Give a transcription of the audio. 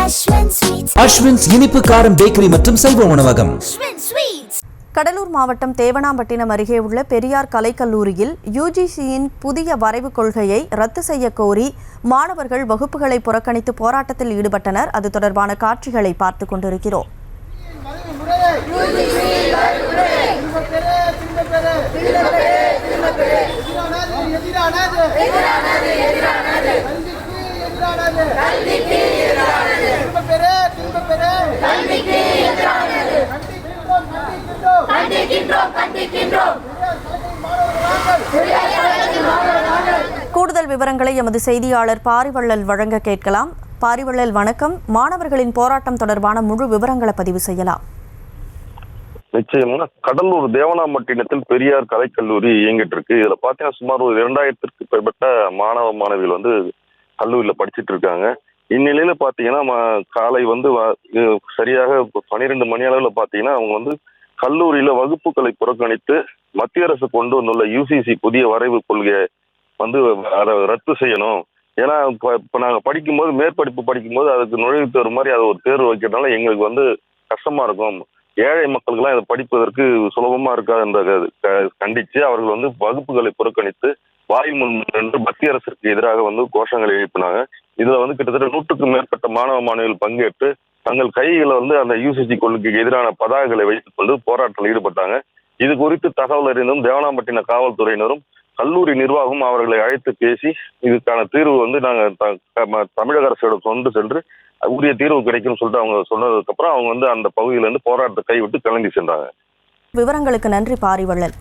அஸ்வின்ஸ் இனிப்பு காரம் பேக்கரி மற்றும் செல்வ உணவகம். கடலூர் மாவட்டம் தேவனாம்பட்டினம் அருகே உள்ள பெரியார் கலைக்கல்லூரியில் யுஜிசியின் புதிய வரைவு கொள்கையை ரத்து செய்ய கோரி மாணவர்கள் வகுப்புகளை புறக்கணித்து போராட்டத்தில் ஈடுபட்டனர். அது தொடர்பான காட்சிகளை பார்த்துக் கொண்டிருக்கிறோம். கூடுதல் விவரங்களை எமது செய்தியாளர் பாரிவள்ளல் வழங்க கேட்கலாம். பாரிவள்ளல், வணக்கம். மாணவர்களின் போராட்டம் தொடர்பான முழு விவரங்களை பதிவு செய்யலாம். நிச்சயமா. கடலூர் தேவனாம்பட்டினத்தில் பெரியார் கலைக்கல்லூரி இயங்கிட்டு இருக்கு. இதுல பாத்தீங்கன்னா சுமார் ஒரு 2000க்கு மேற்பட்ட மாணவ மாணவிகள் கல்லூரியில படிச்சுட்டு இருக்காங்க. இந்நிலையில பாத்தீங்கன்னா காலை சரியாக 12 மணி அளவுல பாத்தீங்கன்னா அவங்க கல்லூரியில வகுப்புகளை புறக்கணித்து மத்திய அரசு கொண்டு வந்துள்ள யுசிசி புதிய வரைவு கொள்கையை அதை ரத்து செய்யணும். ஏன்னா இப்ப நாங்க படிக்கும்போது மேற்படிப்பு படிக்கும்போது அதுக்கு நுழைவுத் தேர்வு மாதிரி அதை ஒரு தேர்வு வைக்கிறதுனால எங்களுக்கு கஷ்டமா இருக்கும். ஏழை மக்களுக்கெல்லாம் இதை படிப்பதற்கு சுலபமா இருக்காதுன்றதை கண்டித்து அவர்கள் வகுப்புகளை புறக்கணித்து வாய்மொழி என்று மத்திய அரசுக்கு எதிராக கோஷங்களை எழுப்பினாங்க. இதுல கிட்டத்தட்ட 100க்கும் மேற்பட்ட மாணவ மாணவிகள் பங்கேற்று தங்கள் கைகளை அந்த யுசிசி கொள்கைக்கு எதிரான பதாகைகளை வைத்துக் கொண்டு போராட்டத்தில் ஈடுபட்டாங்க. இது குறித்து தகவல் அறிந்தும் தேவனாம்பட்டின காவல்துறையினரும் கல்லூரி நிர்வாகம் அவர்களை அழைத்து பேசி இதுக்கான தீர்வு நாங்கள் தமிழக அரசிடம் கொண்டு சென்று உரிய தீர்வு கிடைக்கும் சொல்லிட்டு அவங்க சொன்னதுக்கு அப்புறம் அவங்க அந்த பகுதியில போராட்டத்தை கைவிட்டு கிளம்பி சென்றாங்க. விவரங்களுக்கு நன்றி பாரிவள்ளல்.